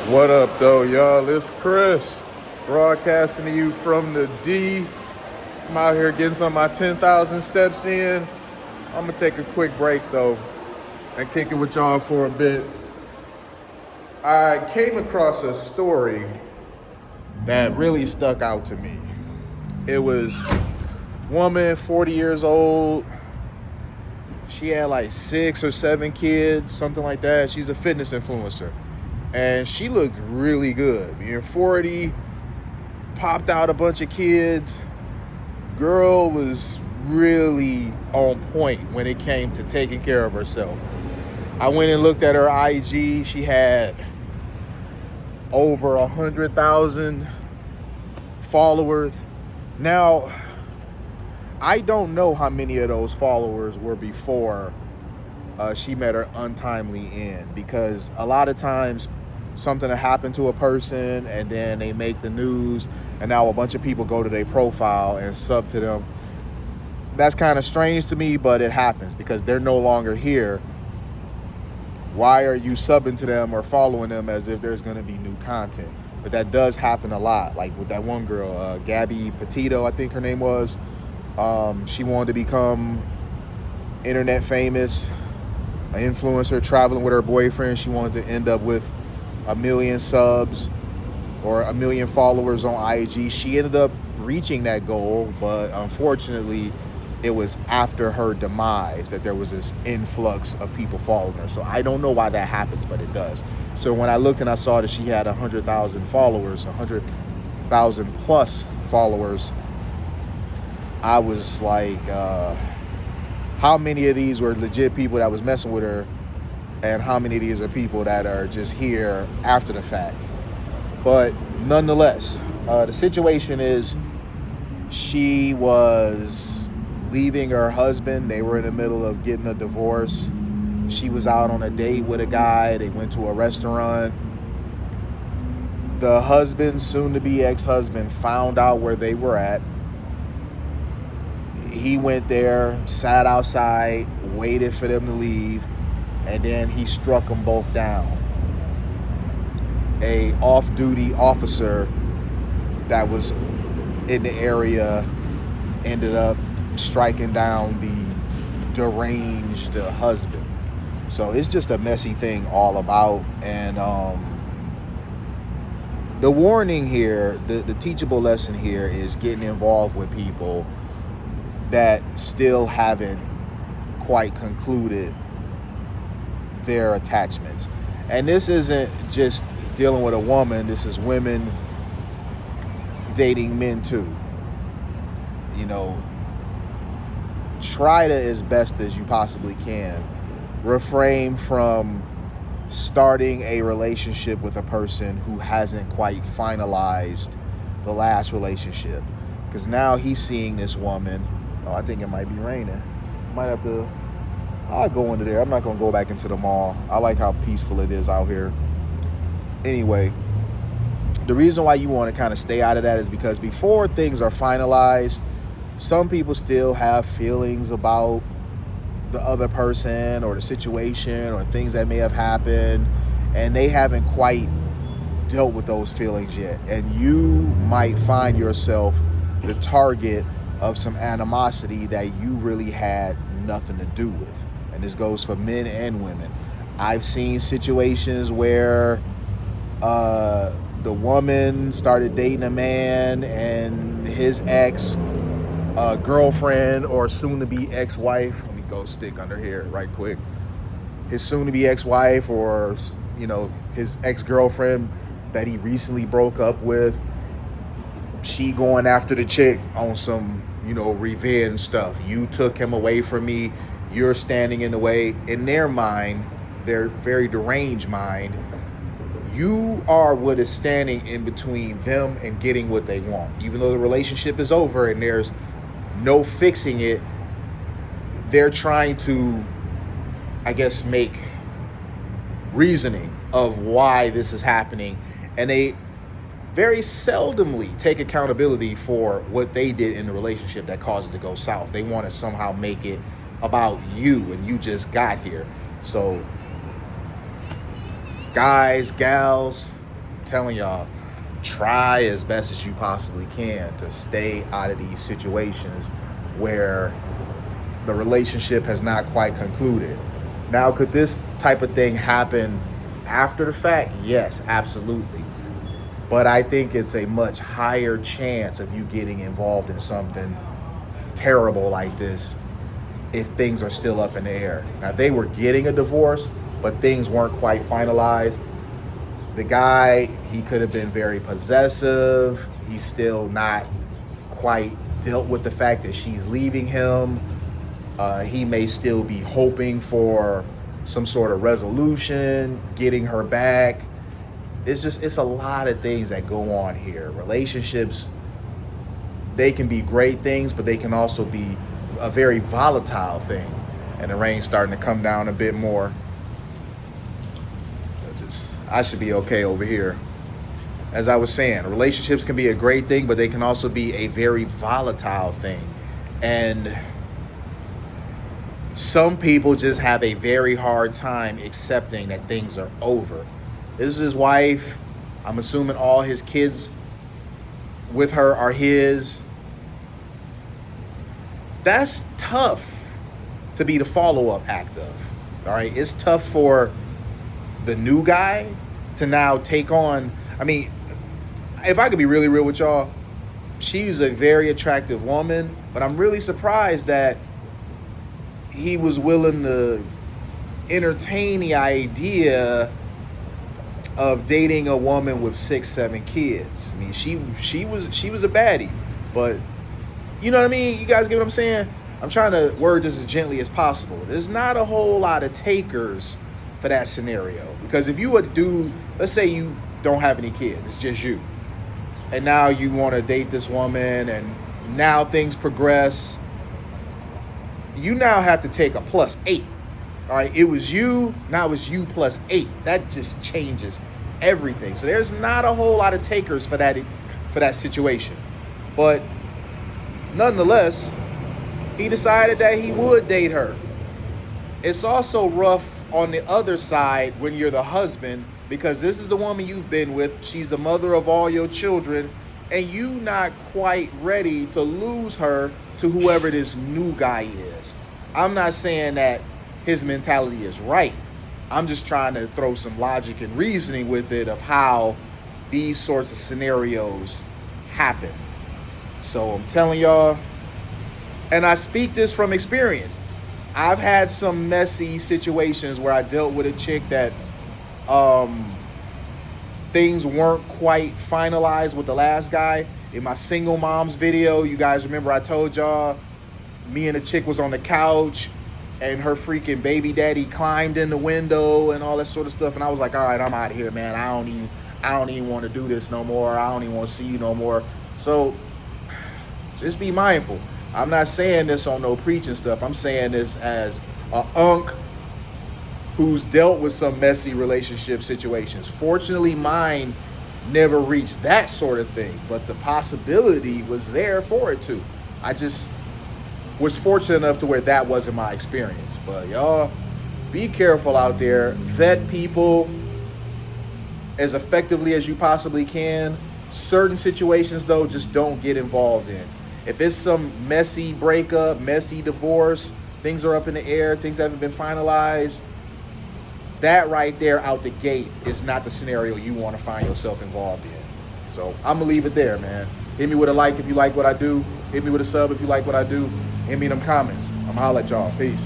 What up, though, y'all? It's Chris, broadcasting to you from the D. I'm out here getting some of my 10,000 steps in. I'm gonna take a quick break, though, and kick it with y'all for a bit. I came across a story that really stuck out to me. It was a woman, 40 years old. She had like 6 or 7 kids, something like that. She's a fitness influencer. And she looked really good. Being 40, popped out a bunch of kids. Girl was really on point when it came to taking care of herself. I went and looked at her IG. She had over 100,000 followers. Now, I don't know how many of those followers were before she met her untimely end, because a lot of times something will happen to a person and then they make the news and now a bunch of people go to their profile and sub to them. That's kind of strange to me, but it happens because they're no longer here. Why are you subbing to them or following them as if there's going to be new content? But that does happen a lot. Like with that one girl, Gabby Petito, I think her name was. She wanted to become internet famous, an influencer, traveling with her boyfriend. She wanted to end up with 1 million subs or 1 million followers on IG. She ended up reaching that goal, but unfortunately, it was after her demise that there was this influx of people following her. So I don't know why that happens, but it does. So when I looked and I saw that she had 100,000 followers, 100,000 plus followers, I was like, how many of these were legit people that was messing with her, and how many of these are people that are just here after the fact? But nonetheless, the situation is she was leaving her husband. They were in the middle of getting a divorce. She was out on a date with a guy. They went to a restaurant. The husband, soon-to-be ex-husband, found out where they were at. He went there, sat outside, waited for them to leave, and then he struck them both down. A off-duty officer that was in the area ended up striking down the deranged husband. So it's just a messy thing all about. And the warning here, the teachable lesson here is getting involved with people that still haven't quite concluded their attachments. And this isn't just dealing with a woman, this is women dating men too. You know, try to, as best as you possibly can, refrain from starting a relationship with a person who hasn't quite finalized the last relationship. Because now he's seeing this woman. Oh, I think it might be raining. Might have to. I'll go into there. I'm not going to go back into the mall. I like how peaceful it is out here. Anyway, the reason why you want to kind of stay out of that is because before things are finalized, some people still have feelings about the other person or the situation or things that may have happened, and they haven't quite dealt with those feelings yet. And you might find yourself the target of some animosity that you really had nothing to do with. And this goes for men and women. I've seen situations where the woman started dating a man and his ex girlfriend or soon-to-be ex-wife, let me go stick under here right quick, his soon-to-be ex-wife or, you know, his ex-girlfriend that he recently broke up with, she going after the chick on some, you know, revenge stuff. You took him away from me. You're standing in the way. In their mind, their very deranged mind, you are what is standing in between them and getting what they want. Even though the relationship is over and there's no fixing it, they're trying to, I guess, make reasoning of why this is happening. And they very seldomly take accountability for what they did in the relationship that caused it to go south. They want to somehow make it about you and you just got here. So guys, gals, telling y'all, try as best as you possibly can to stay out of these situations where the relationship has not quite concluded. Now, could this type of thing happen after the fact? Yes, absolutely. But I think it's a much higher chance of you getting involved in something terrible like this if things are still up in the air. Now, they were getting a divorce, but things weren't quite finalized. The guy, he could have been very possessive. He's still not quite dealt with the fact that she's leaving him. He may still be hoping for some sort of resolution, getting her back. It's a lot of things that go on here. Relationships, they can be great things, but they can also be a very volatile thing. And the rain's starting to come down a bit more. I should be okay over here. As I was saying, relationships can be a great thing, but they can also be a very volatile thing. And some people just have a very hard time accepting that things are over. This is his wife. I'm assuming all his kids with her are his. That's tough to be the follow-up act of. All right, it's tough for the new guy to now take on. I mean, if I could be really real with y'all, she's a very attractive woman, but I'm really surprised that he was willing to entertain the idea of dating a woman with 6-7 kids. I mean, she was a baddie, but you know what I mean? You guys get what I'm saying? I'm trying to word this as gently as possible. There's not a whole lot of takers for that scenario. Because if you a dude, let's say you don't have any kids, it's just you. And now you want to date this woman and now things progress. You now have to take a +8. All right, it was you, now it's you +8. That just changes everything. So there's not a whole lot of takers for that situation. But nonetheless, he decided that he would date her. It's also rough on the other side when you're the husband, because this is the woman you've been with. She's the mother of all your children, and you not quite ready to lose her to whoever this new guy is. I'm not saying that his mentality is right. I'm just trying to throw some logic and reasoning with it of how these sorts of scenarios happen. So I'm telling y'all, and I speak this from experience. I've had some messy situations where I dealt with a chick that things weren't quite finalized with the last guy. In my single moms video, you guys remember I told y'all me and the chick was on the couch and her freaking baby daddy climbed in the window and all that sort of stuff. And I was like, all right, I'm out of here, man. I don't even want to do this no more. I don't even want to see you no more. So just be mindful. I'm not saying this on no preaching stuff. I'm saying this as a unk who's dealt with some messy relationship situations. Fortunately, mine never reached that sort of thing, but the possibility was there for it to. I just was fortunate enough to where that wasn't my experience. But y'all, be careful out there. Vet people as effectively as you possibly can. Certain situations, though, just don't get involved in. If it's some messy breakup, messy divorce, things are up in the air, things haven't been finalized, that right there out the gate is not the scenario you want to find yourself involved in. So I'm going to leave it there, man. Hit me with a like if you like what I do. Hit me with a sub if you like what I do. Hit me in them comments. I'm going to holler at y'all. Peace.